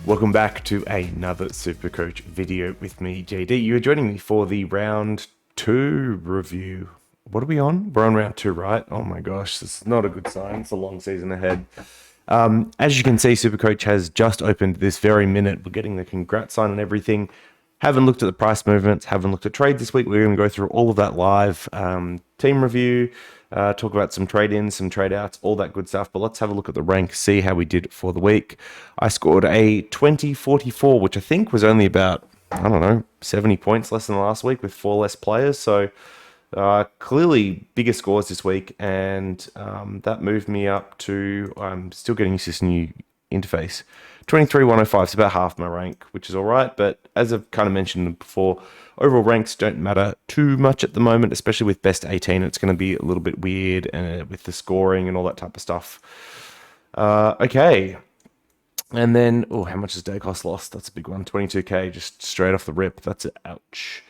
Welcome back to another SuperCoach video with me, JD. You're joining me for the round 2 review. What are we on? We're on round 2, right? Oh my gosh, this is not a good sign. It's a long season ahead. As you can see, SuperCoach has just opened this very minute. We're getting the congrats sign and everything. Haven't looked at the price movements, haven't looked at trades this week. We're going to go through all of that live. Team review, talk about some trade-ins, some trade-outs, all that good stuff. But let's have a look at the rank, see how we did for the week. I scored a 20-44, which I think was only about, 70 points less than last week with 4 less players. So clearly bigger scores this week. And that moved me up to, I'm still getting used to this new interface. 23-105 is about half my rank, which is all right. But as I've kind of mentioned before, overall ranks don't matter too much at the moment, especially with best 18. It's going to be a little bit weird with the scoring and all that type of stuff. Okay. And then, how much has day cost lost? That's a big one. 22k just straight off the rip. That's it. Ouch.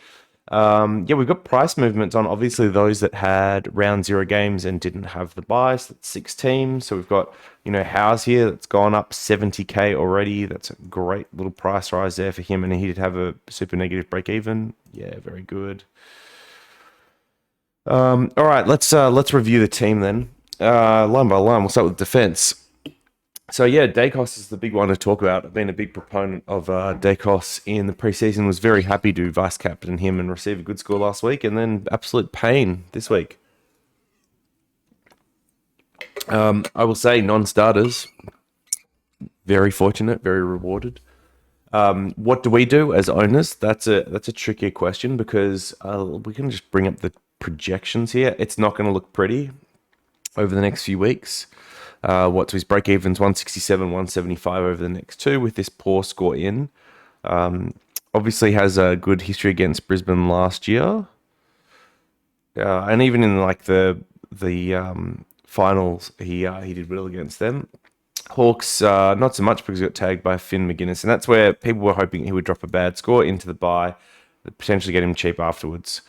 We've got price movements on obviously those that had round 0 games and didn't have the buy. So that's 6 teams. So we've got, Howes here that's gone up 70k already. That's a great little price rise there for him. And he did have a super negative break even. Yeah, very good. All right, let's review the team then. Line by line, we'll start with defense. So yeah, Dacos is the big one to talk about. I've been a big proponent of Dacos in the preseason. Was very happy to vice captain him and receive a good score last week, and then absolute pain this week. I will say non-starters, very fortunate, very rewarded. What do we do as owners? That's a trickier question because we can just bring up the projections here. It's not going to look pretty over the next few weeks. What's his break evens 167, 175 over the next 2 with this poor score in. Obviously has a good history against Brisbane last year. And even in like the finals, he did well against them. Hawks, not so much because he got tagged by Finn McGuinness, and that's where people were hoping he would drop a bad score into the bye, potentially get him cheap afterwards.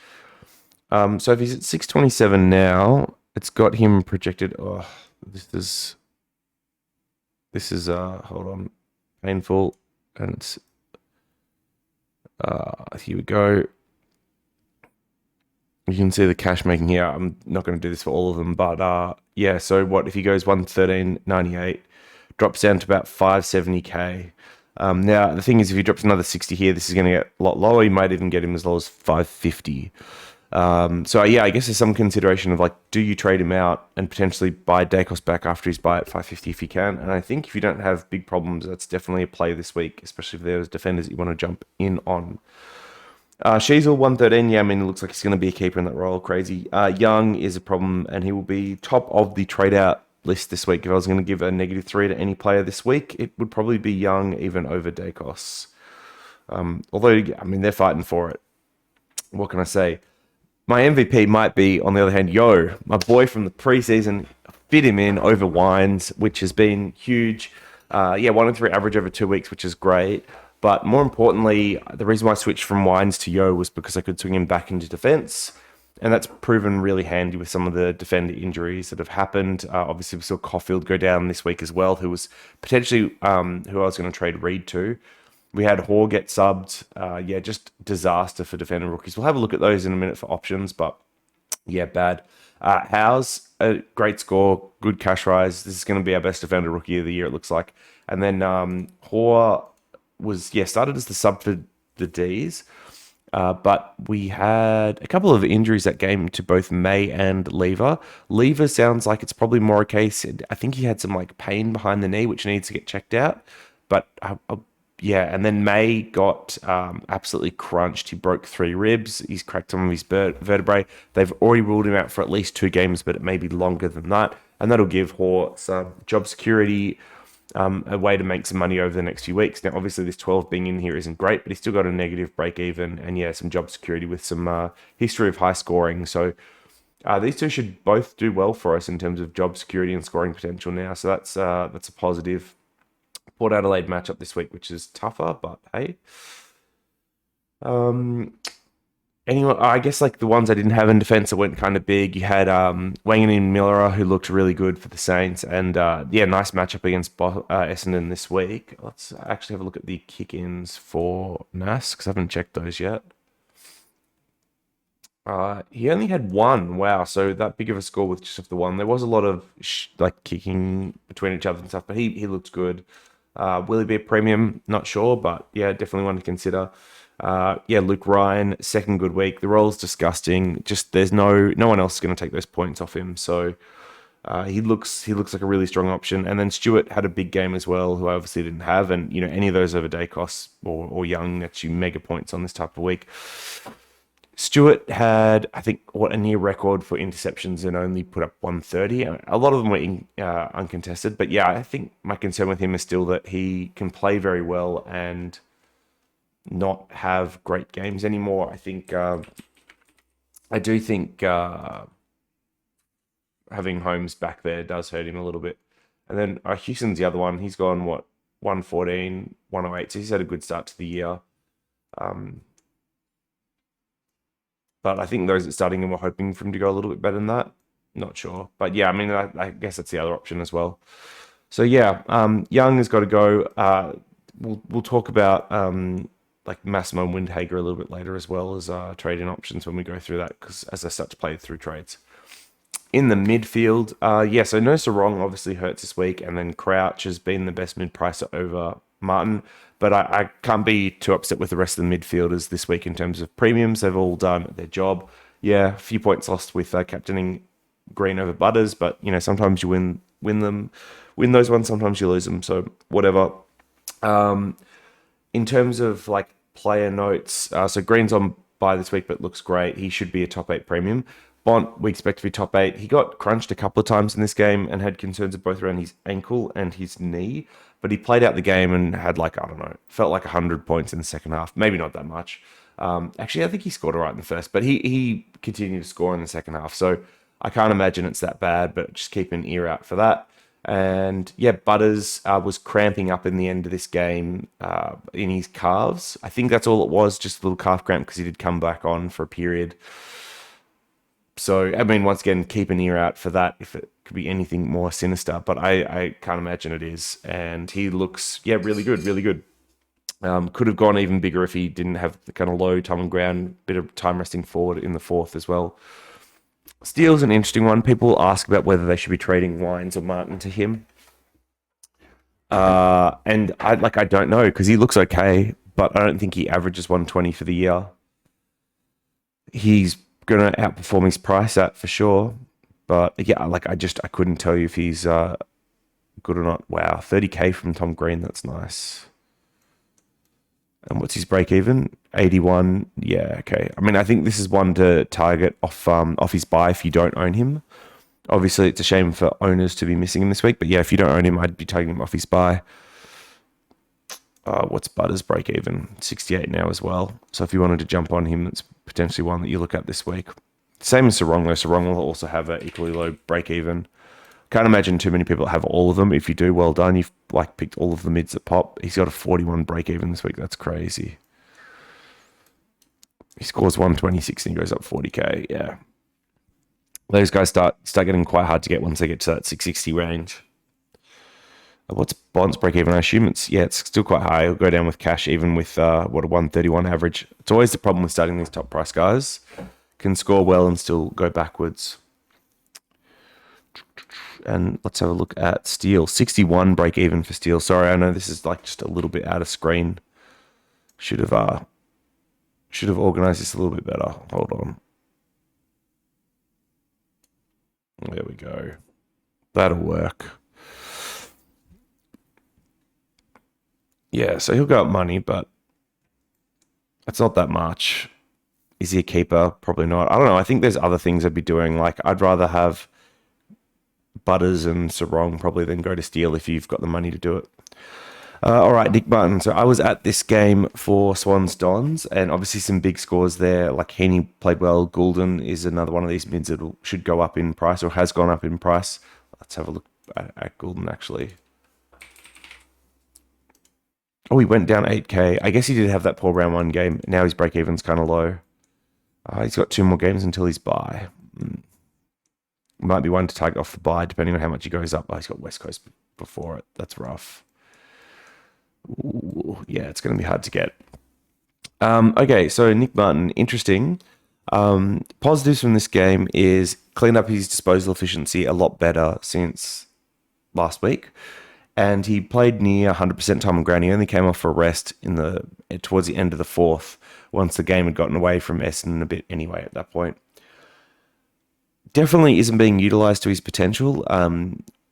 So if he's at 627 now, it's got him projected. This is hold on, painful, and it's here we go. You can see the cash making here. I'm not going to do this for all of them, but yeah. So what if he goes 113.98, drops down to about 570k. Now the thing is, if he drops another 60 here, this is going to get a lot lower. You might even get him as low as 550. So yeah, I guess there's some consideration of like, do you trade him out and potentially buy Dacos back after his buy at 550 if you can? And I think if you don't have big problems, that's definitely a play this week, especially if there's defenders that you want to jump in on. Sheasel 113, yeah, I mean, it looks like he's going to be a keeper in that role, crazy. Young is a problem, and he will be top of the trade out list this week. If I was going to give a -3 to any player this week, it would probably be Young, even over Dacos. Although, I mean, they're fighting for it. What can I say? My MVP might be, on the other hand, my boy from the preseason. Fit him in over Wines, which has been huge. 1-3 average over 2 weeks, which is great. But more importantly, the reason why I switched from Wines to was because I could swing him back into defense. And that's proven really handy with some of the defender injuries that have happened. Obviously, we saw Caulfield go down this week as well, who was potentially who I was going to trade Reed to. We had Hoare get subbed. Just disaster for defender rookies. We'll have a look at those in a minute for options, but yeah, bad. Howes, a great score, good cash rise. This is going to be our best defender rookie of the year, it looks like. And then Hoare was, started as the sub for the Ds, but we had a couple of injuries that game to both May and Lever. Lever sounds like it's probably more a case, I think he had some like pain behind the knee, which needs to get checked out. But and then May got absolutely crunched. He broke 3 ribs. He's cracked some of his vertebrae. They've already ruled him out for at least 2 games, but it may be longer than that. And that'll give Hoare some job security, a way to make some money over the next few weeks. Now, obviously, this 12 being in here isn't great, but he's still got a negative break even and, some job security with some history of high scoring. So these two should both do well for us in terms of job security and scoring potential now. So that's a positive. Port Adelaide matchup this week, which is tougher, but hey. anyone, I guess like the ones I didn't have in defense that went kind of big. You had Wangan and Miller, who looked really good for the Saints, and yeah, nice matchup against Essendon this week. Let's actually have a look at the kick-ins for Nas because I haven't checked those yet. He only had one. Wow, so that big of a score with just the one. There was a lot of like kicking between each other and stuff, but he looked good. Will he be a premium? Not sure, but yeah, definitely one to consider. Yeah, Luke Ryan, second good week. The role's disgusting. Just there's no one else is going to take those points off him. So he looks like a really strong option. And then Stewart had a big game as well, who I obviously didn't have. And you know any of those over day costs or Young gets you mega points on this type of week. Stewart had, I think, a near record for interceptions and only put up 130. A lot of them were uncontested, but yeah, I think my concern with him is still that he can play very well and not have great games anymore. I do think having Holmes back there does hurt him a little bit. And then Houston's the other one. He's gone, 114, 108. So he's had a good start to the year. But I think those that starting him were hoping for him to go a little bit better than that. Not sure. But yeah, I mean, I guess that's the other option as well. So yeah, Young has got to go. We'll talk about like Massimo and Windhager a little bit later as well as trading options when we go through that because as I start to play through trades. In the midfield, yeah, so no Sarong obviously hurts this week, and then Crouch has been the best mid-pricer over Martin. But I can't be too upset with the rest of the midfielders this week in terms of premiums. They've all done their job. Yeah, a few points lost with captaining Green over Butters, but you know sometimes you win those ones, sometimes you lose them. So whatever. In terms of like player notes, so Green's on bye this week, but looks great. He should be a top 8 premium. Bont, we expect to be top 8. He got crunched a couple of times in this game and had concerns of both around his ankle and his knee, but he played out the game and had like, I don't know, felt like 100 points in the second half. Maybe not that much. Actually, I think he scored all right in the first, but he continued to score in the second half. So I can't imagine it's that bad, but just keep an ear out for that. And yeah, Butters was cramping up in the end of this game in his calves. I think that's all it was, just a little calf cramp because he did come back on for a period. So, I mean, once again, keep an ear out for that if it could be anything more sinister, but I can't imagine it is. And he looks, yeah, really good, really good. Could have gone even bigger if he didn't have the kind of low time and ground, bit of time resting forward in the fourth as well. Steele's an interesting one. People ask about whether they should be trading Wines or Martin to him. And I don't know because he looks okay, but I don't think he averages 120 for the year. He's going to outperform his price at for sure. But yeah, I couldn't tell you if he's good or not. Wow, 30k from Tom Green, that's nice. And what's his break even? 81. Yeah, okay. I mean, I think this is one to target off his buy if you don't own him. Obviously, it's a shame for owners to be missing him this week, but yeah, if you don't own him, I'd be taking him off his buy. What's Butters break even? 68 now as well. So if you wanted to jump on him, it's potentially one that you look at this week. Same as Sarong though. Sarong will also have an equally low break even. Can't imagine too many people have all of them. If you do, well done. You've picked all of the mids that pop. He's got a 41 break even this week. That's crazy. He scores 126 and he goes up 40k. Yeah. Those guys start getting quite hard to get once they get to that 660 range. What's Bond's break even? I assume it's still quite high. It'll go down with cash, even with a 131 average. It's always the problem with starting these top price guys. Can score well and still go backwards. And let's have a look at Steele. 61 break even for Steele. Sorry, I know this is just a little bit out of screen. Should have organized this a little bit better. Hold on. There we go. That'll work. Yeah, so he'll go up money, but it's not that much. Is he a keeper? Probably not. I don't know. I think there's other things I'd be doing. I'd rather have Butters and Sarong probably than go to Steele if you've got the money to do it. All right, Nick Martin. So I was at this game for Swans Dons, and obviously some big scores there. Like Heaney played well. Goulden is another one of these mids that should go up in price or has gone up in price. Let's have a look at Goulden actually. Oh, he went down 8k. I guess he did have that poor round one game. Now his break even's kind of low. He's got 2 more games until his bye. Might be one to target off the bye, depending on how much he goes up. He's got West Coast before it. That's rough. Ooh, yeah, it's going to be hard to get. Okay, so Nick Martin, interesting. Positives from this game is cleaned up his disposal efficiency a lot better since last week. And he played near 100% time on ground. He only came off for a rest towards the end of the fourth, once the game had gotten away from Essendon a bit anyway at that point. Definitely isn't being utilised to his potential.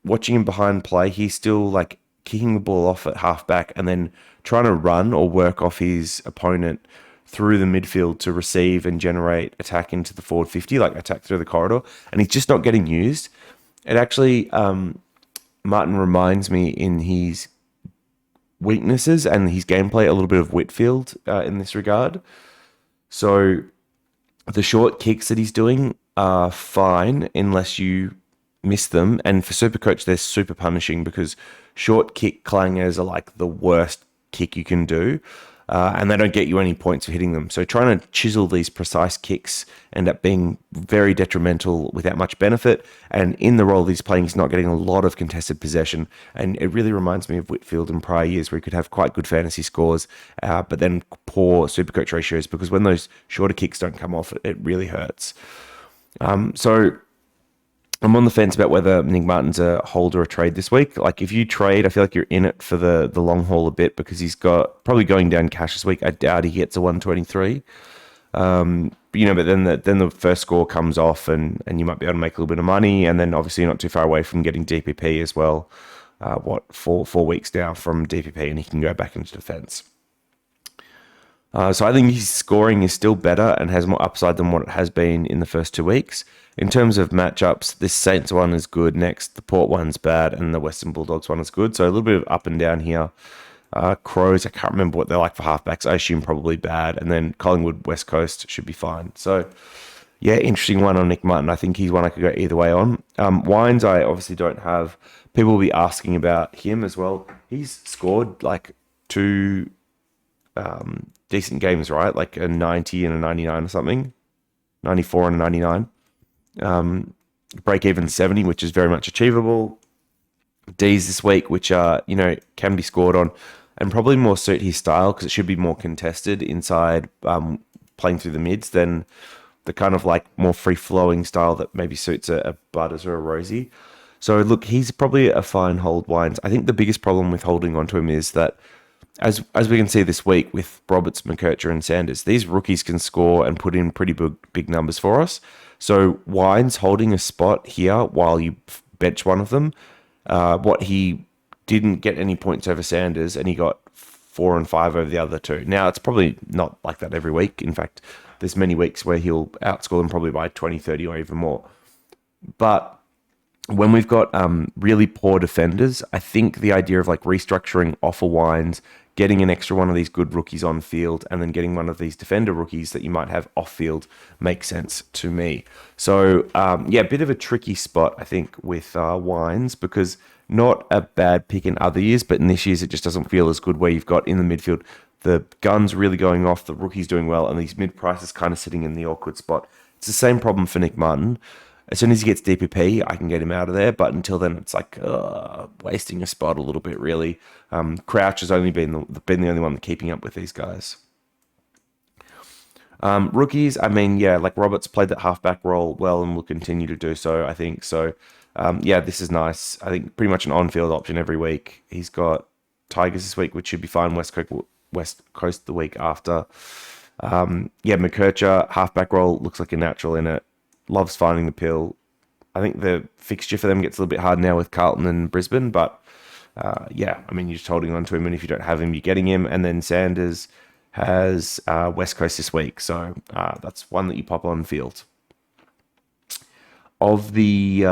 Watching him behind play, he's still like kicking the ball off at halfback and then trying to run or work off his opponent through the midfield to receive and generate attack into the forward 50, like attack through the corridor. And he's just not getting used. It actually, Martin reminds me in his weaknesses and his gameplay a little bit of Whitfield in this regard. So the short kicks that he's doing are fine unless you miss them. And for SuperCoach, they're super punishing because short kick clangers are like the worst kick you can do. And they don't get you any points for hitting them. So trying to chisel these precise kicks end up being very detrimental without much benefit. And in the role that he's playing, he's not getting a lot of contested possession. And it really reminds me of Whitfield in prior years where he could have quite good fantasy scores, but then poor SuperCoach ratios because when those shorter kicks don't come off, it really hurts. So I'm on the fence about whether Nick Martin's a hold or a trade this week. Like if you trade, I feel like you're in it for the long haul a bit because he's got probably going down cash this week. I doubt he gets a 123. But then the first score comes off and you might be able to make a little bit of money. And then obviously you're not too far away from getting DPP as well. 4 weeks now from DPP and he can go back into defense. So I think his scoring is still better and has more upside than what it has been in the first 2 weeks. In terms of matchups, this Saints one is good next, the Port one's bad, and the Western Bulldogs one is good. So a little bit of up and down here. Crows, I can't remember what they're like for halfbacks. I assume probably bad. And then Collingwood, West Coast should be fine. So, yeah, interesting one on Nick Martin. I think he's one I could go either way on. Wines, I obviously don't have. People will be asking about him as well. He's scored like 2 decent games, right? Like a 90 and a 99 or something. 94 and a 99. Break even 70, which is very much achievable. D's this week, which are, can be scored on and probably more suit his style because it should be more contested inside playing through the mids than the kind of like more free-flowing style that maybe suits a Butters or a Rosie. So look, he's probably a fine hold, Wines. I think the biggest problem with holding onto him is that as we can see this week with Roberts, McKercher and Sanders, these rookies can score and put in pretty big numbers for us. So Wines holding a spot here while you bench one of them, what he didn't get any points over Sanders and he got 4 and 5 over the other 2. Now, it's probably not like that every week. In fact, there's many weeks where he'll outscore them probably by 20, 30 or even more. But when we've got really poor defenders, I think the idea of like restructuring offer Wines, getting an extra one of these good rookies on field and then getting one of these defender rookies that you might have off field makes sense to me. So, a bit of a tricky spot, I think, with Wines because not a bad pick in other years, but in this year's it just doesn't feel as good where you've got in the midfield the guns really going off, the rookies doing well, and these mid-prices kind of sitting in the awkward spot. It's the same problem for Nick Martin. As soon as he gets DPP, I can get him out of there. But until then, it's like wasting a spot a little bit, really. Crouch has only been the only one keeping up with these guys. Rookies, like Roberts played that halfback role well and will continue to do so, I think. So, this is nice. I think pretty much an on-field option every week. He's got Tigers this week, which should be fine. West Coast the week after. McKercher, halfback role, looks like a natural in it. Loves finding the pill. I think the fixture for them gets a little bit hard now with Carlton and Brisbane, but you're just holding on to him, and if you don't have him, you're getting him. And then Sanders has West Coast this week, so that's one that you pop on field. Of the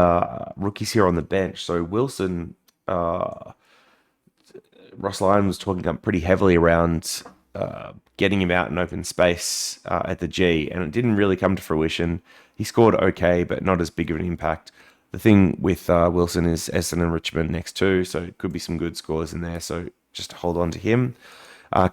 rookies here on the bench, so Wilson, Ross Lyon was talking up pretty heavily around getting him out in open space at the G, and it didn't really come to fruition. He scored okay, but not as big of an impact. The thing with Wilson is Essendon and Richmond next too, so it could be some good scores in there, so just hold on to him.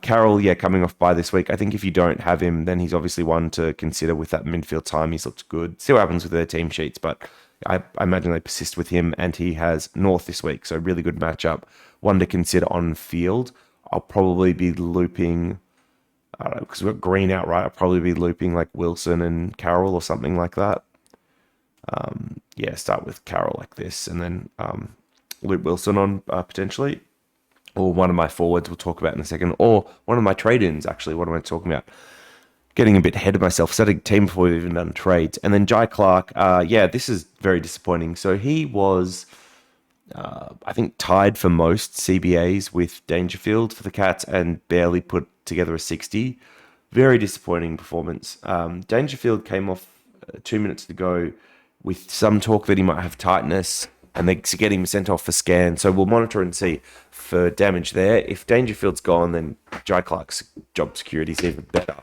Carroll, yeah, coming off by this week. I think if you don't have him, then he's obviously one to consider with that midfield time. He's looked good. See what happens with their team sheets, but I imagine they persist with him, and he has North this week, so really good matchup. One to consider on field. I'll probably be looping, I don't know, because we've got Green out, right? I'll probably be looping like Wilson and Carroll or something like that. Yeah, start with Carroll like this, and then loop Wilson on potentially. Or one of my forwards we'll talk about in a second, or one of my trade-ins, actually. What am I talking about? Getting a bit ahead of myself, setting a team before we've even done trades. And then Jai Clark, yeah, this is very disappointing. So he was, I think, tied for most CBAs with Dangerfield for the Cats and barely put together a 60. Very disappointing performance. Dangerfield came off 2 minutes to go with some talk that he might have tightness, and they get him sent off for scan. So we'll monitor and see for damage there. If Dangerfield's gone, then Jai Clark's job security is even better.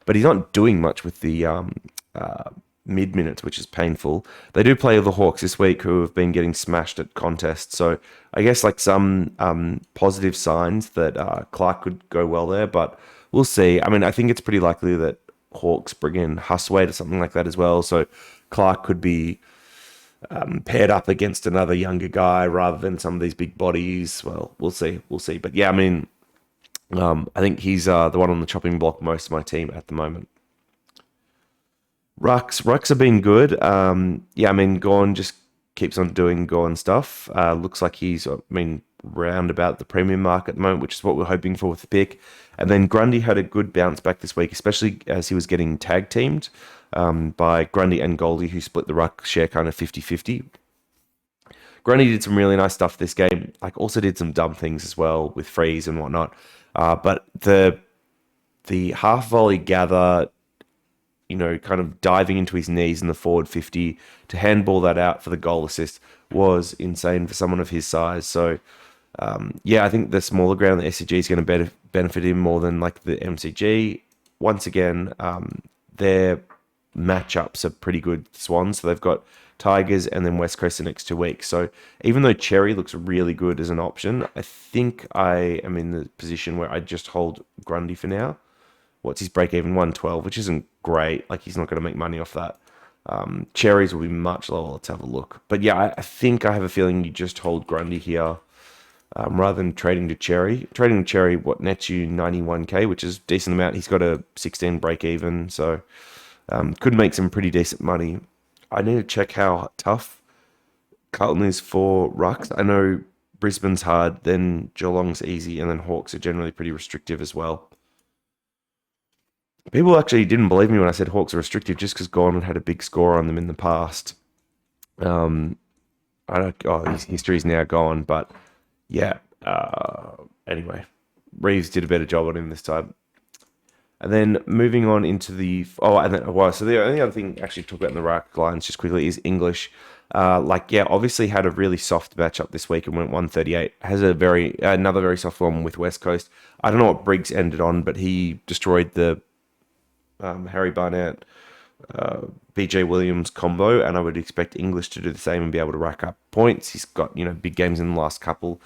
But he's not doing much with the mid minutes, which is painful. They do play the Hawks this week, who have been getting smashed at contests. So I guess like some positive signs that Clark could go well there, but we'll see. I mean, I think it's pretty likely that Hawks bring in Huswaite or something like that as well. So Clark could be paired up against another younger guy rather than some of these big bodies. Well, we'll see. But yeah, I mean, I think he's the one on the chopping block most of my team at the moment. Rucks have been good. Yeah, I mean, Gorn just keeps on doing Gorn stuff. Looks like he's, round about the premium mark at the moment, which is what we're hoping for with the pick. And then Grundy had a good bounce back this week, especially as he was getting tag teamed by Grundy and Goldie, who split the ruck share kind of 50-50. Grundy did some really nice stuff this game, like also did some dumb things as well with freeze and whatnot. But the half volley gather, kind of diving into his knees in the forward 50 to handball that out for the goal assist was insane for someone of his size. So, yeah, I think the smaller ground, the SCG, is going to benefit him more than like the MCG. Once again, their matchups are pretty good, Swans. So they've got Tigers and then West Coast the next 2 weeks. So even though Cherry looks really good as an option, I think I am in the position where I just hold Grundy for now. What's his break even? 112, which isn't great. Like, he's not going to make money off that. Cherries will be much lower. Let's have a look. But yeah, I think I have a feeling you just hold Grundy here rather than trading to Cherry. Trading to Cherry, what nets you 91k, which is a decent amount. He's got a 16 break even, so could make some pretty decent money. I need to check how tough Carlton is for rucks. I know Brisbane's hard, then Geelong's easy, and then Hawks are generally pretty restrictive as well. People actually didn't believe me when I said Hawks are restrictive just because Gordon had a big score on them in the past. His history's now gone, but yeah. Anyway, Reeves did a better job on him this time. And then moving on into so the only other thing actually to talk about in the ruck lines just quickly is English. Obviously had a really soft matchup this week and went 138. Has another very soft one with West Coast. I don't know what Briggs ended on, but he destroyed the Harry Barnett, BJ Williams combo, and I would expect English to do the same and be able to rack up points. He's got big games in the last couple.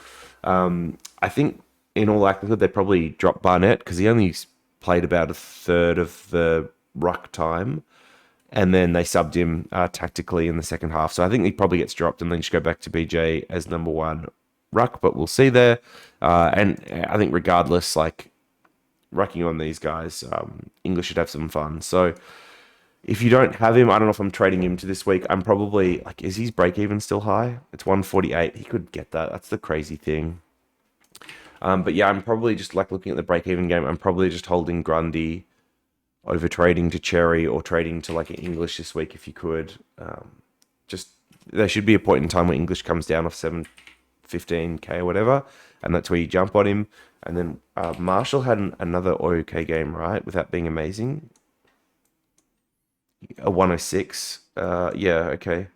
I think in all likelihood they probably dropped Barnett because he only played about a third of the ruck time, and then they subbed him tactically in the second half. So I think he probably gets dropped and then just go back to BJ as number one ruck, but we'll see there. And I think regardless, rucking on these guys, English should have some fun. So if you don't have him, I don't know if I'm trading him to this week. I'm probably, is his break even still high? It's 148. He could get that. That's the crazy thing. But yeah, I'm probably just looking at the break even game. I'm probably just holding Grundy over trading to Cherry or trading to an English this week if you could. There should be a point in time where English comes down off 715k or whatever, and that's where you jump on him. And then Marshall had another okay game, right? Without being amazing. A 106. Yeah, okay.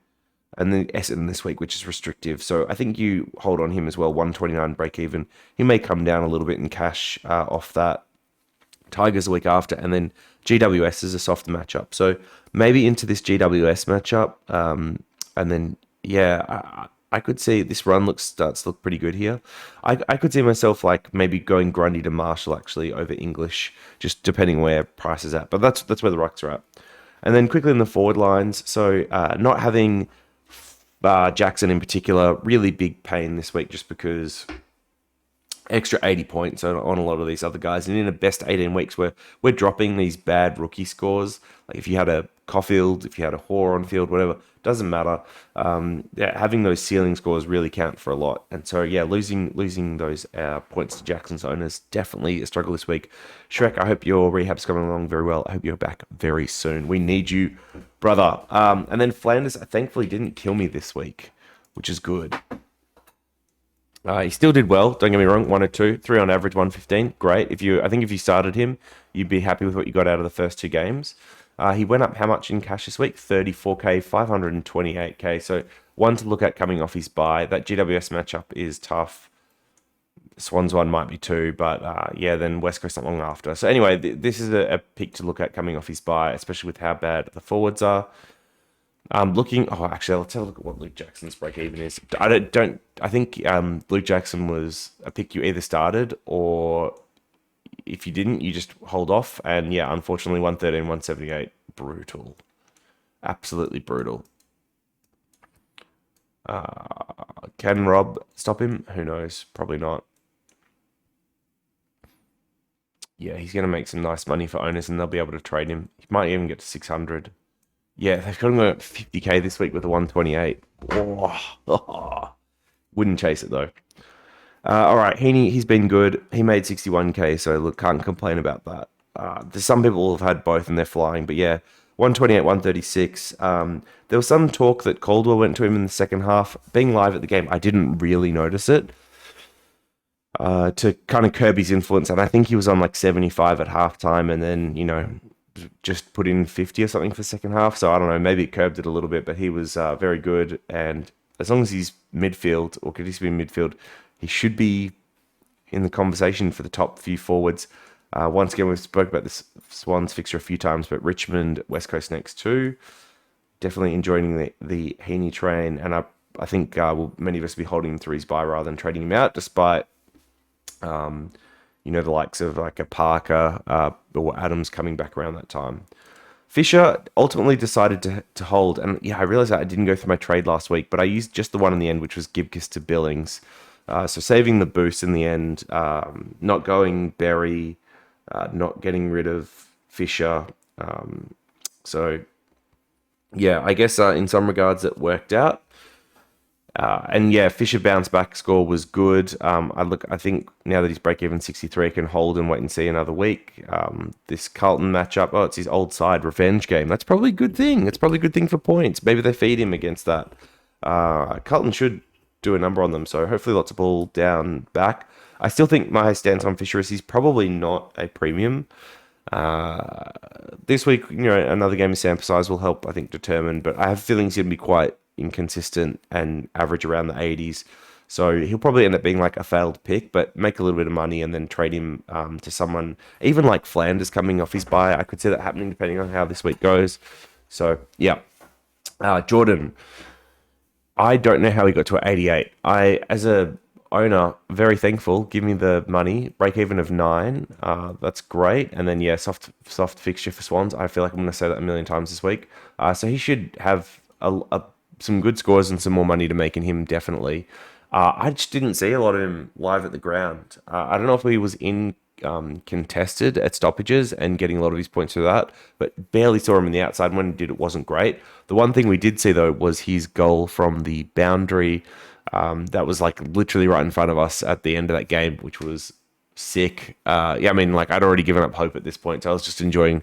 And then Essendon this week, which is restrictive. So I think you hold on him as well. 129 break even. He may come down a little bit in cash off that. Tigers the week after. And then GWS is a soft matchup. So maybe into this GWS matchup. And then, yeah, I could see this run starts to look pretty good here. I could see myself like maybe going Grundy to Marshall actually over English, just depending where price is at. But that's where the Rucks are at. And then quickly in the forward lines, so not having Jackson in particular, really big pain this week just because extra 80 points on a lot of these other guys. And in the best 18 weeks, we're dropping these bad rookie scores. Like if you had a Caulfield, if you had a Hoare on field, whatever, doesn't matter. Yeah, having those ceiling scores really count for a lot. And so, yeah, losing those points to Jackson's owners, definitely a struggle this week. Shrek, I hope your rehab's coming along very well. I hope you're back very soon. We need you, brother. And then Flanders, thankfully, didn't kill me this week, which is good. He still did well. Don't get me wrong. 102, 3 on average, 115. Great. I think if you started him, you'd be happy with what you got out of the first two games. He went up how much in cash this week? 34k, 528k. So one to look at coming off his bye. That GWS matchup is tough. Swans one might be too, but yeah, then West Coast not long after. So anyway, this is a pick to look at coming off his bye, especially with how bad the forwards are. Actually, let's have a look at what Luke Jackson's break even is. I think Luke Jackson was a pick you either started or if you didn't, you just hold off. And yeah, unfortunately, 113, 178, brutal. Absolutely brutal. Can Rob stop him? Who knows? Probably not. Yeah, he's going to make some nice money for owners and they'll be able to trade him. He might even get to 600. Yeah, they've got him at 50k this week with a 128. Oh, wouldn't chase it though. All right, he's been good. He made 61k, so look, can't complain about that. There's some people who have had both and they're flying, but yeah, 128, 136. There was some talk that Caldwell went to him in the second half. Being live at the game, I didn't really notice it. To kind of curb his influence, and I think he was on like 75 at halftime, and then just put in 50 or something for the second half. So I don't know, maybe it curbed it a little bit, but he was very good. And as long as he's midfield or could he be in midfield, he should be in the conversation for the top few forwards. Once again, we've spoke about this Swans fixture a few times, but Richmond, West Coast next too. Definitely enjoying the Heaney train. And I think many of us will be holding him through his bye rather than trading him out, despite the likes of like a Parker or Adams coming back around that time. Fisher ultimately decided to hold, and yeah, I realized that I didn't go through my trade last week, but I used just the one in the end, which was Gibcus to Billings. So saving the boost in the end, not going Berry, not getting rid of Fisher. So yeah, I guess in some regards it worked out. And yeah, Fisher bounce back score was good. I think now that he's break even 63, I can hold and wait and see another week. This Carlton matchup, it's his old side revenge game. That's probably a good thing. It's probably a good thing for points. Maybe they feed him against that. Carlton should do a number on them, so hopefully lots of ball down back. I still think my stance on Fisher is he's probably not a premium. This week, another game of sample size will help, I think, determine, but I have feelings he'll be quite inconsistent and average around the 80s. So he'll probably end up being like a failed pick, but make a little bit of money and then trade him to someone, even like Flanders coming off his bye. I could see that happening depending on how this week goes. So, yeah. Jordan, I don't know how he got to an 88. As a owner, very thankful. Give me the money. Break even of 9. That's great. And then, yeah, soft fixture for Swans. I feel like I'm going to say that a million times this week. So he should have some good scores and some more money to make in him, definitely. I just didn't see a lot of him live at the ground. I don't know if he was in contested at stoppages and getting a lot of his points through that, but barely saw him in the outside. When he did, it wasn't great. The one thing we did see, though, was his goal from the boundary. That was like literally right in front of us at the end of that game, which was sick. Yeah, I mean, like I'd already given up hope at this point, so I was just enjoying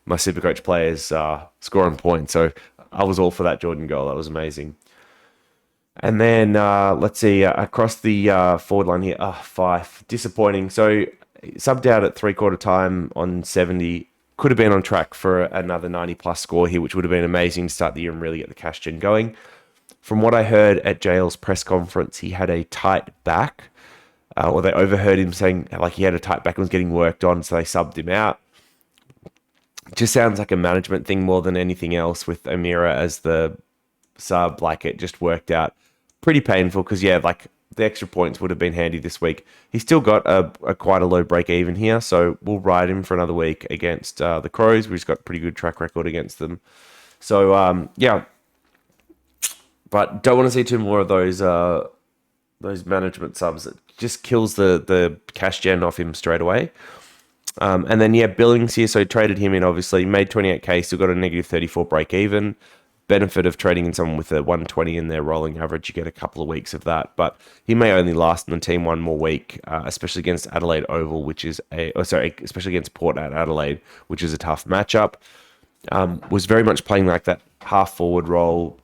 my SuperCoach players scoring points. So I was all for that Jordan goal. That was amazing. And then let's see, across the forward line here, Fife, disappointing. So subbed out at 3/4 time on 70. Could have been on track for another 90 plus score here, which would have been amazing to start the year and really get the cash gen going. From what I heard at Jail's press conference, he had a tight back, or they overheard him saying like he had a tight back and was getting worked on, so they subbed him out. Just sounds like a management thing more than anything else with Amira as the sub. Like it just worked out pretty painful because, yeah, like the extra points would have been handy this week. He's still got a quite a low break even here, so we'll ride him for another week against the Crows. We've got a pretty good track record against them. So, yeah, but don't want to see two more of those management subs. It just kills the cash gen off him straight away. And then, yeah, Billings here, so traded him in, obviously, made 28k, still got a negative 34 break even. Benefit of trading in someone with a 120 in their rolling average, you get a couple of weeks of that, but he may only last in the team one more week, especially against Adelaide Oval, especially against Port at Adelaide, which is a tough matchup. Was very much playing like that half forward role,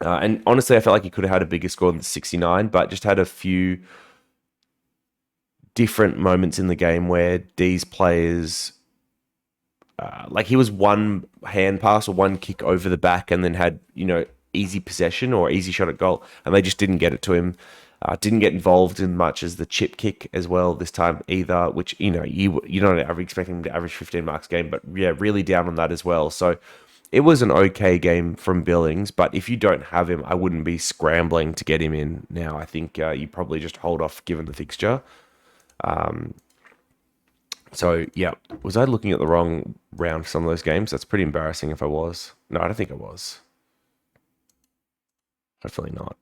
and honestly, I felt like he could have had a bigger score than 69, but just had a few different moments in the game where these players. Like he was one hand pass or one kick over the back and then had, easy possession or easy shot at goal, and they just didn't get it to him. Didn't get involved in much as the chip kick as well this time either, which, you don't expect him to average 15 marks a game, but yeah, really down on that as well. So it was an okay game from Billings, but if you don't have him, I wouldn't be scrambling to get him in now. I think you probably just hold off given the fixture. So, yeah, was I looking at the wrong round for some of those games? That's pretty embarrassing if I was. No, I don't think I was. Hopefully not.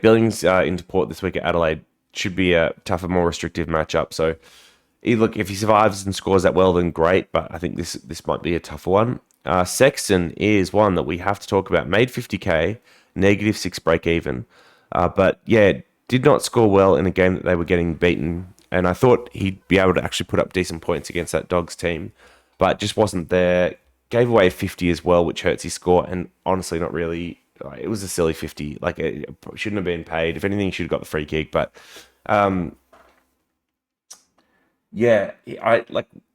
Billings into Port this week at Adelaide should be a tougher, more restrictive matchup. So, look, if he survives and scores that well, then great, but I think this might be a tougher one. Sexton is one that we have to talk about. Made 50k, negative 6 break even. But, yeah, did not score well in a game that they were getting beaten, and I thought he'd be able to actually put up decent points against that Dogs team, but just wasn't there. Gave away 50 as well, which hurts his score, and honestly, not really. It was a silly 50. Like, it shouldn't have been paid. If anything, he should have got the free kick, but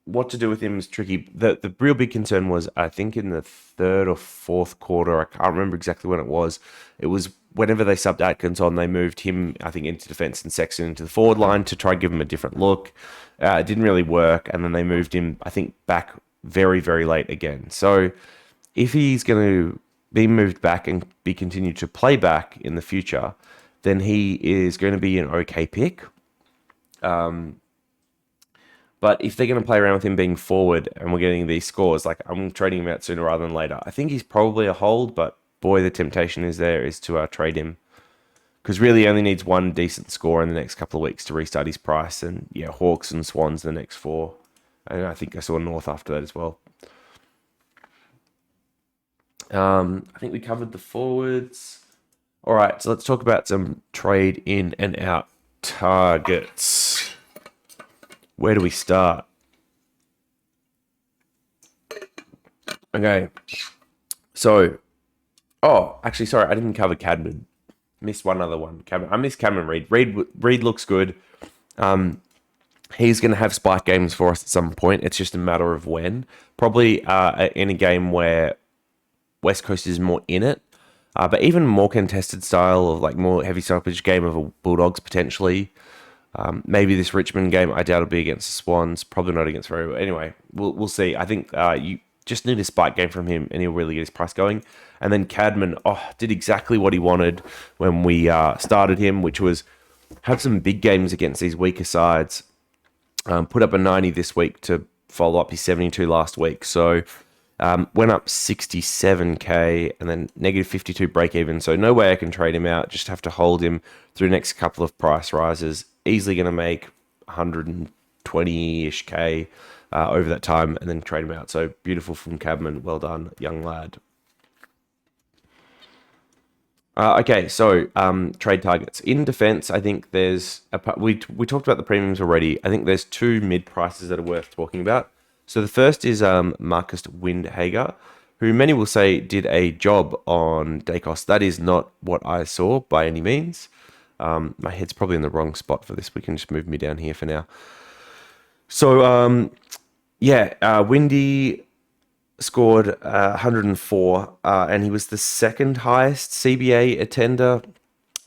what to do with him is tricky. The real big concern was, I think, in the third or fourth quarter, I can't remember exactly when it was. It was whenever they subbed Atkins on, they moved him, I think, into defence and Sexton into the forward line to try and give him a different look. It didn't really work, and then they moved him, I think, back very, very late again. So if he's going to be moved back and be continued to play back in the future, then he is going to be an okay pick. But if they're going to play around with him being forward and we're getting these scores, like I'm trading him out sooner rather than later. I think he's probably a hold, but boy, the temptation is to trade him. Because really he only needs one decent score in the next couple of weeks to restart his price. And yeah, Hawks and Swans the next 4. And I think I saw North after that as well. I think we covered the forwards. All right, so let's talk about some trade in and out targets. Where do we start? Okay. So, actually, sorry, I didn't cover Cadman. Missed one other one. I missed Cameron Reid. Reid looks good. He's going to have spike games for us at some point. It's just a matter of when. Probably in a game where West Coast is more in it. But even more contested style of like more heavy stoppage game of a Bulldogs potentially. Maybe this Richmond game, I doubt it'll be against the Swans. Probably not against very well. Anyway, we'll see. I think you just need a spike game from him and he'll really get his price going. And then Cadman, did exactly what he wanted when we started him, which was have some big games against these weaker sides. Put up a 90 this week to follow up his 72 last week. So went up 67k and then negative 52 break even. So no way I can trade him out. Just have to hold him through the next couple of price rises. Easily going to make 120-ish K over that time and then trade him out. So beautiful from Cadman. Well done, young lad. Okay, so trade targets. In defense, I think there's... We talked about the premiums already. I think there's 2 mid prices that are worth talking about. So the first is Marcus Windhager, who many will say did a job on Dacos. That is not what I saw by any means. My head's probably in the wrong spot for this. We can just move me down here for now. So, Windy scored 104, and he was the second highest CBA attender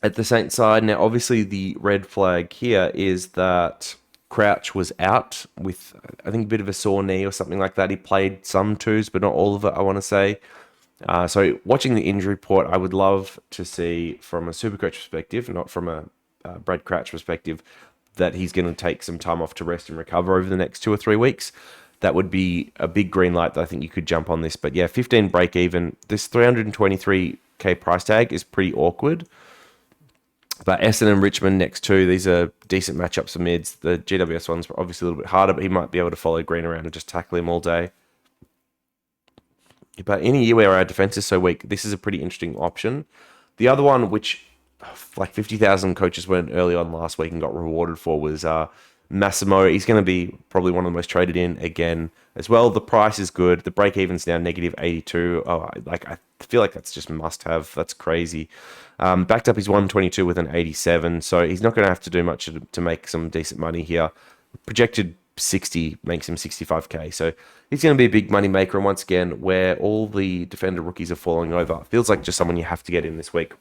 at the Saints side. Now, obviously, the red flag here is that Crouch was out with, I think, a bit of a sore knee or something like that. He played some twos, but not all of it, I want to say. So watching the injury report, I would love to see from a Supercoach perspective, not from a Brad Crouch perspective, that he's going to take some time off to rest and recover over the next 2 or 3 weeks. That would be a big green light that I think you could jump on this. But yeah, 15 break even. This 323k price tag is pretty awkward. But Essendon and Richmond next 2, these are decent matchups for mids. The GWS one's obviously a little bit harder, but he might be able to follow Green around and just tackle him all day. But in a year where our defense is so weak, this is a pretty interesting option. The other one, which like 50,000 coaches went early on last week and got rewarded for, was Massimo. He's going to be probably one of the most traded in again as well. The price is good. The break even's now negative 82. Oh, I feel like that's just must have. That's crazy. Backed up he's 122 with an 87, so he's not going to have to do much to make some decent money here. Projected 60 makes him 65k, so he's going to be a big money maker. And once again, where all the defender rookies are falling over, feels like just someone you have to get in this week.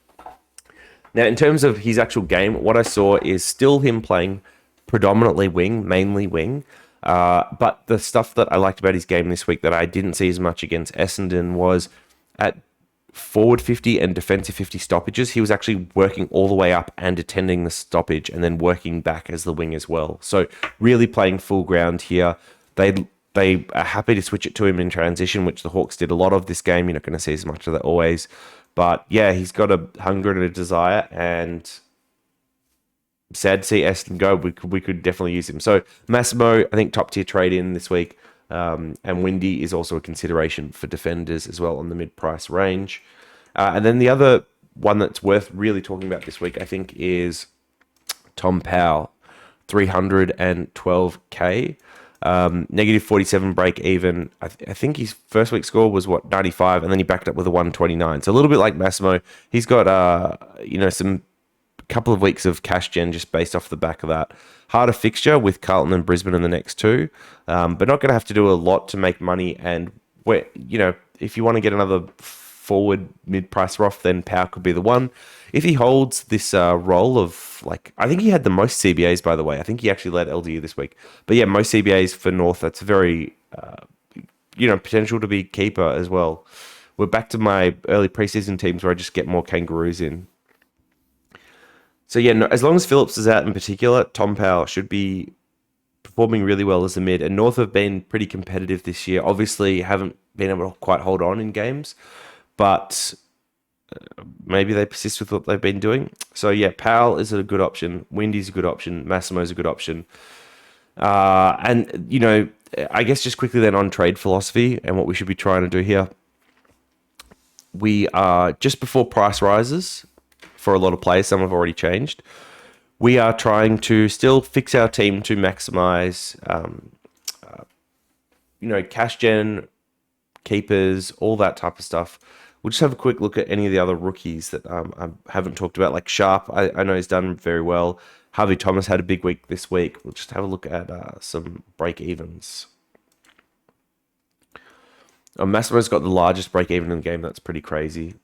Now, in terms of his actual game, what I saw is still him playing predominantly wing, mainly wing. But the stuff that I liked about his game this week that I didn't see as much against Essendon was at forward 50 and defensive 50 stoppages. He was actually working all the way up and attending the stoppage and then working back as the wing as well. So really playing full ground here. They are happy to switch it to him in transition, which the Hawks did a lot of this game. You're not going to see as much of that always. But yeah, he's got a hunger and a desire, and sad to see Aston go. We could definitely use him. So Massimo, I think top tier trade in this week. And Windy is also a consideration for defenders as well on the mid-price range. And then the other one that's worth really talking about this week, I think, is Tom Powell, 312k, negative 47 break even. I think his first week score was 95, and then he backed up with a 129. So a little bit like Massimo, he's got some couple of weeks of cash gen just based off the back of that. Harder fixture with Carlton and Brisbane in the next 2, but not going to have to do a lot to make money. And if you want to get another forward mid-pricer off, then Power could be the one. If he holds this role of, I think he had the most CBAs, by the way. I think he actually led LDU this week. But yeah, most CBAs for North. That's very, potential to be keeper as well. We're back to my early preseason teams where I just get more Kangaroos in. So yeah, no, as long as Phillips is out in particular, Tom Powell should be performing really well as a mid. And North have been pretty competitive this year. Obviously, haven't been able to quite hold on in games, but maybe they persist with what they've been doing. So yeah, Powell is a good option. Windy's a good option. Massimo's a good option. And I guess just quickly then on trade philosophy and what we should be trying to do here. We are just before price rises. For a lot of players, some have already changed. We are trying to still fix our team to maximize, cash gen, keepers, all that type of stuff. We'll just have a quick look at any of the other rookies that I haven't talked about, like Sharp. I know he's done very well. Harvey Thomas had a big week this week. We'll just have a look at some break evens. Massimo's got the largest break even in the game. That's pretty crazy.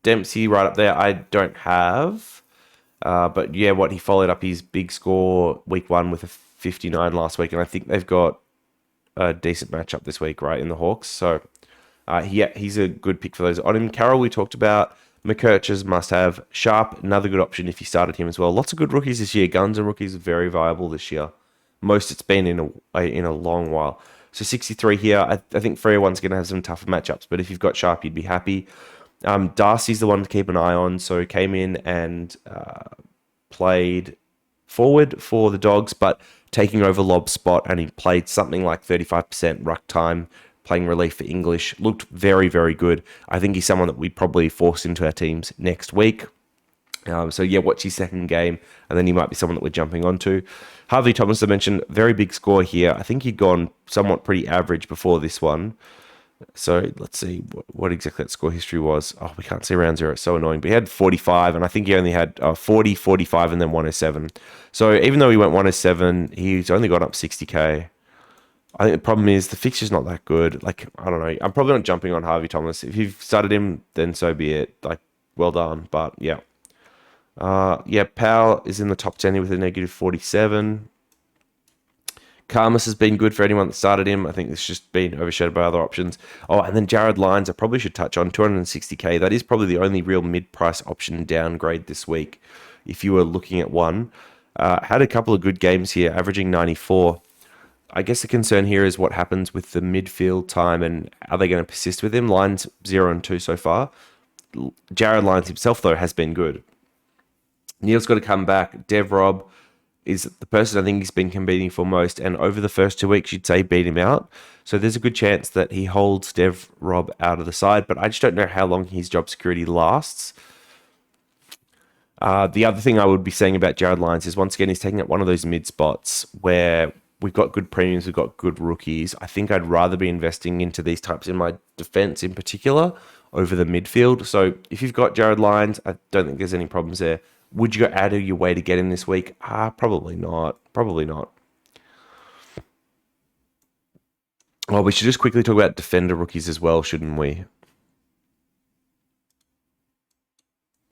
Dempsey right up there, I don't have. But yeah, he followed up his big score week 1 with a 59 last week, and I think they've got a decent matchup this week, right, in the Hawks. So he's a good pick for those. On him, Carroll we talked about. McKercher's must have. Sharp, another good option if you started him as well. Lots of good rookies this year. Guns and rookies are very viable this year. Most it's been in a long while. So 63 here. I think Freo one's going to have some tougher matchups, but if you've got Sharp, you'd be happy. Darcy's the one to keep an eye on. So came in and played forward for the Dogs, but taking over Lob's spot, and he played something like 35% ruck time, playing relief for English. Looked very, very good. I think he's someone that we'd probably force into our teams next week. So yeah, watch his second game, and then he might be someone that we're jumping onto. Harvey Thomas, I mentioned, very big score here. I think he'd gone somewhat pretty average before this one. So let's see what exactly that score history was. Oh, we can't see round 0. It's so annoying. But he had 45, and I think he only had 40, 45, and then 107. So even though he went 107, he's only got up 60k. I think the problem is the fixture's not that good. I don't know. I'm probably not jumping on Harvey Thomas. If you've started him, then so be it. Well done. But yeah. Yeah, Powell is in the top 10 here with a negative 47. Karmas has been good for anyone that started him. I think it's just been overshadowed by other options. Oh, and then Jared Lyons, I probably should touch on 260k. That is probably the only real mid-price option downgrade this week. If you were looking at one, had a couple of good games here, averaging 94. I guess the concern here is what happens with the midfield time and are they going to persist with him? Lyons 0 and 2 so far. Jared Lyons himself, though, has been good. Neil's got to come back. Dev Rob is the person I think he's been competing for most, and over the first 2 weeks, you'd say beat him out. So there's a good chance that he holds Dev Rob out of the side, but I just don't know how long his job security lasts. The other thing I would be saying about Jared Lyons is, once again, he's taking up one of those mid spots where we've got good premiums, we've got good rookies. I think I'd rather be investing into these types in my defense in particular over the midfield. So if you've got Jared Lyons, I don't think there's any problems there. Would you go out of your way to get him this week? Probably not. Probably not. Well, we should just quickly talk about defender rookies as well, shouldn't we?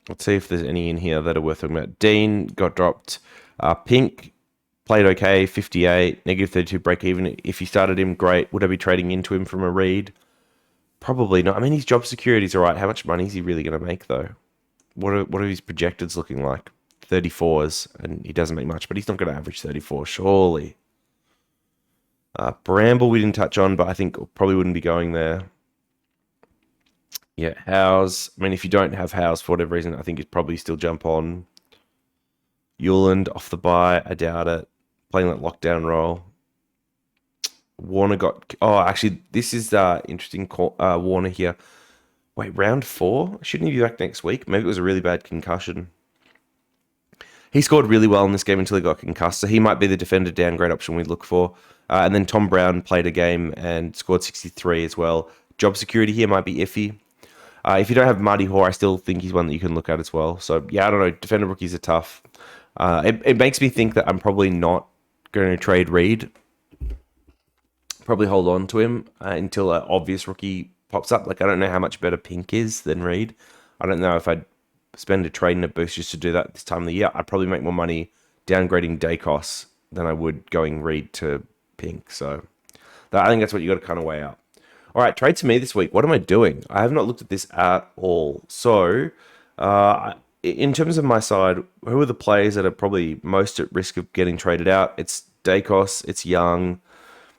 Let's see if there's any in here that are worth talking about. Dean got dropped. Pink played okay, 58, negative 32 break even. If you started him, great. Would I be trading into him from a read? Probably not. I mean, his job security is all right. How much money is he really going to make, though? What are his projecteds looking like? 34s, and he doesn't make much, but he's not going to average 34, surely. Bramble we didn't touch on, but I think probably wouldn't be going there. Yeah, Howes. I mean, if you don't have Howes for whatever reason, I think he'd probably still jump on. Euland off the bye, I doubt it. Playing that lockdown role. Warner got... Oh, actually, this is interesting. Warner here. Wait, round 4? Shouldn't he be back next week? Maybe it was a really bad concussion. He scored really well in this game until he got concussed, so he might be the defender downgrade option we look for. And then Tom Brown played a game and scored 63 as well. Job security here might be iffy. If you don't have Marty Hoare, I still think he's one that you can look at as well. So, yeah, I don't know. Defender rookies are tough. It makes me think that I'm probably not going to trade Reed. Probably hold on to him until an obvious rookie pops up. Like, I don't know how much better Pink is than Reed. I don't know if I'd spend a trade and a boost just to do that this time of the year. I'd probably make more money downgrading Dacos than I would going Reed to Pink. So I think that's what you got to kind of weigh out. All right, trade to me this week. What am I doing? I have not looked at this at all. So in terms of my side, who are the players that are probably most at risk of getting traded out? It's Dacos, it's Young,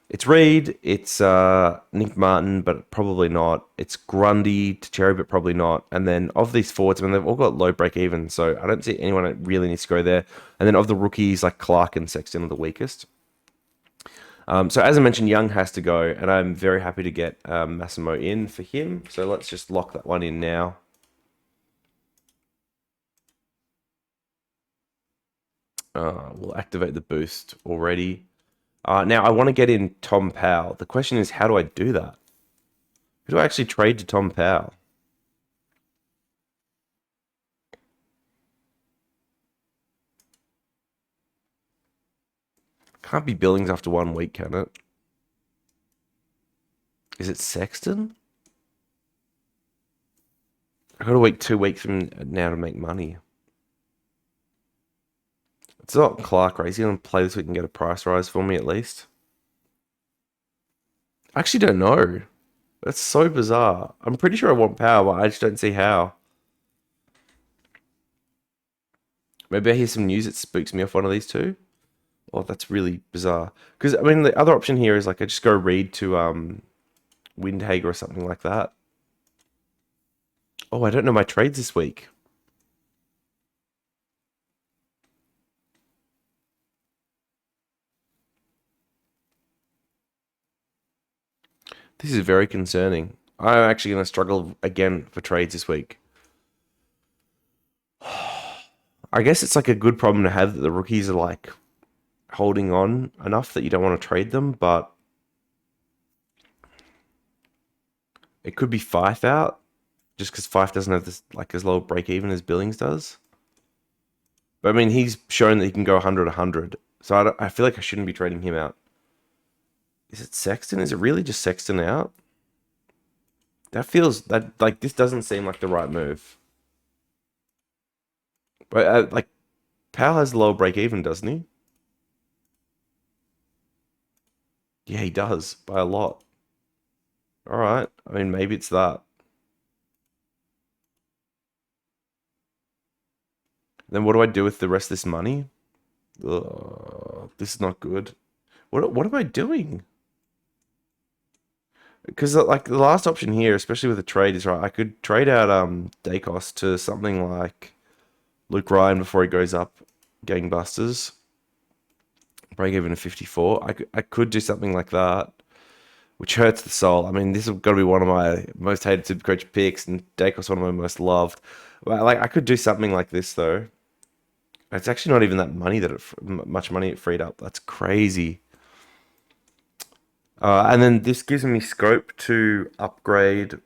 it's Reed, it's Nick Martin, but probably not. It's Grundy to Cherry, but probably not. And then of these forwards, I mean, they've all got low break even, so I don't see anyone that really needs to go there. And then of the rookies, like Clark and Sexton are the weakest. So as I mentioned, Young has to go, and I'm very happy to get Massimo in for him. So let's just lock that one in now. We'll activate the boost already. Now, I want to get in Tom Powell. The question is, how do I do that? Who do I actually trade to Tom Powell? Can't be Billings after 1 week, can it? Is it Sexton? I've got to wait 2 weeks from now to make money. It's not Clark, right? Is he going to play this week and get a price rise for me at least? I actually don't know. That's so bizarre. I'm pretty sure I want Power, but I just don't see how. Maybe I hear some news that spooks me off one of these two. Oh, that's really bizarre. Because, I mean, the other option here is like I just go Reed to Windhager or something like that. Oh, I don't know my trades this week. This is very concerning. I'm actually going to struggle again for trades this week. I guess it's like a good problem to have that the rookies are like holding on enough that you don't want to trade them, but it could be Fife out just because Fife doesn't have this like as low break even as Billings does. But I mean, he's shown that he can go 100-100, so I feel like I shouldn't be trading him out. Is it Sexton? Is it really just Sexton out? That feels that like this doesn't seem like the right move. But like Powell has a lower break even, doesn't he? Yeah, he does by a lot. All right. I mean, maybe it's that. Then what do I do with the rest of this money? Ugh, this is not good. What am I doing? Because like the last option here, especially with the trade, is right. I could trade out Dacos to something like Luke Ryan before he goes up gangbusters. Break even to 54. I could do something like that, which hurts the soul. I mean, this has got to be one of my most hated Supercoach picks, and Dacos one of my most loved. Well, like I could do something like this though. It's actually not even that money that much money it freed up. That's crazy. And then this gives me scope to upgrade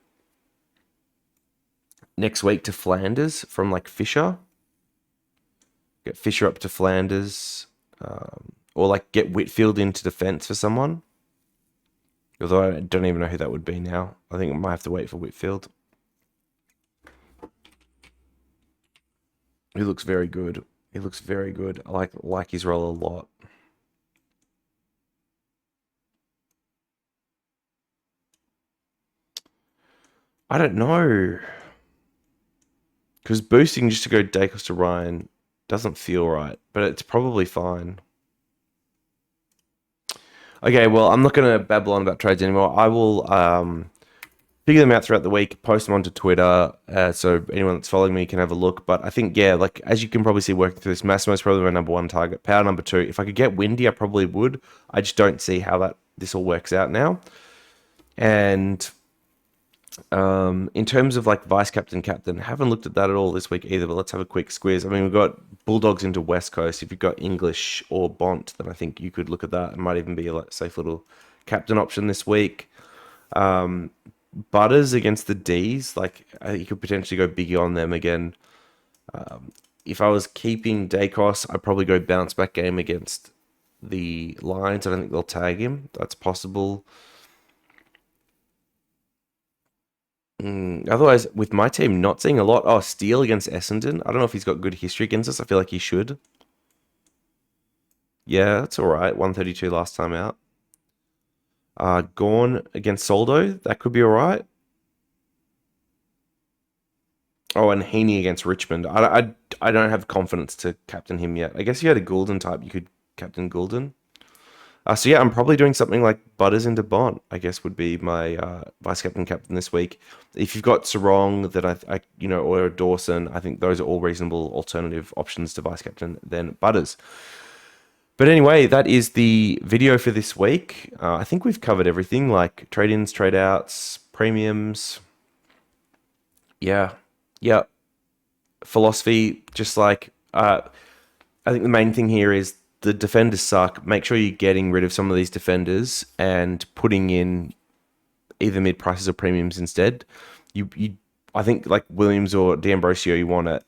next week to Flanders from like Fisher. Get Fisher up to Flanders, or like get Whitfield into defence for someone. Although I don't even know who that would be now. I think I might have to wait for Whitfield. He looks very good. He looks very good. I like his role a lot. I don't know. Because boosting just to go Dacos to Ryan doesn't feel right, but it's probably fine. Okay, well, I'm not going to babble on about trades anymore. I will figure them out throughout the week, post them onto Twitter, so anyone that's following me can have a look. But I think, yeah, like as you can probably see working through this, Massimo's probably my number one target. Power number two. If I could get Windy, I probably would. I just don't see how this all works out now. And in terms of like vice captain, captain, haven't looked at that at all this week either. But let's have a quick squeeze. I mean, we've got Bulldogs into West Coast. If you've got English or Bont, then I think you could look at that. It might even be a like, safe little captain option this week. Butters against the D's, like you could potentially go biggie on them again. If I was keeping Dacos, I'd probably go bounce back game against the Lions. I don't think they'll tag him. That's possible. Otherwise, with my team not seeing a lot, Steele against Essendon. I don't know if he's got good history against us. I feel like he should. Yeah, that's all right. 132 last time out. Gorn against Soldo. That could be all right. Oh, and Heaney against Richmond. I don't have confidence to captain him yet. I guess if you had a Goulden type, you could captain Goulden. So yeah, I'm probably doing something like Butters into Bont, I guess would be my vice captain this week. If you've got Sarong, then or Dawson, I think those are all reasonable alternative options to vice captain than Butters. But anyway, that is the video for this week. I think we've covered everything like trade-ins, trade-outs, premiums. Yeah. Philosophy, just like I think the main thing here is the defenders suck. Make sure you're getting rid of some of these defenders and putting in either mid prices or premiums instead. I think like Williams or D'Ambrosio you want at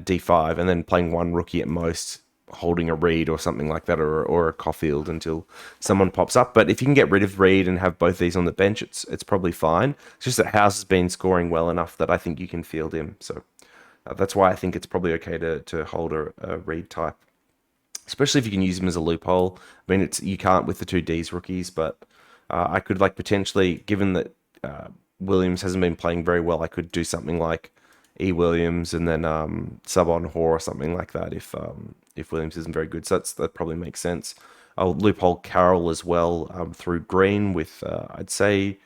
D5 and then playing one rookie at most, holding a Reed or something like that, or a Caulfield until someone pops up. But if you can get rid of Reed and have both these on the bench, it's probably fine. It's just that House has been scoring well enough that I think you can field him. So that's why I think it's probably okay to hold a Reed type, especially if you can use him as a loophole. I mean, you can't with the two D's rookies, but I could like potentially, given that Williams hasn't been playing very well, I could do something like E. Williams and then sub on Hoare or something like that if Williams isn't very good. So that probably makes sense. I'll loophole Carroll as well through Green with, I'd say,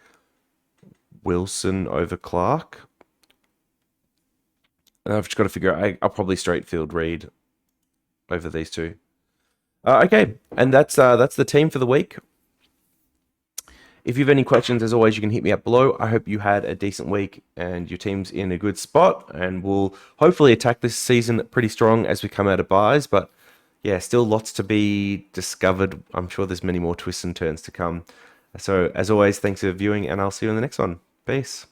Wilson over Clark. And I've just got to figure out, I'll probably straight field Reed over these two. Okay, and that's the team for the week. If you have any questions, as always, you can hit me up below. I hope you had a decent week and your team's in a good spot, and we'll hopefully attack this season pretty strong as we come out of buys. But yeah, still lots to be discovered. I'm sure there's many more twists and turns to come. So as always, thanks for viewing, and I'll see you in the next one. Peace.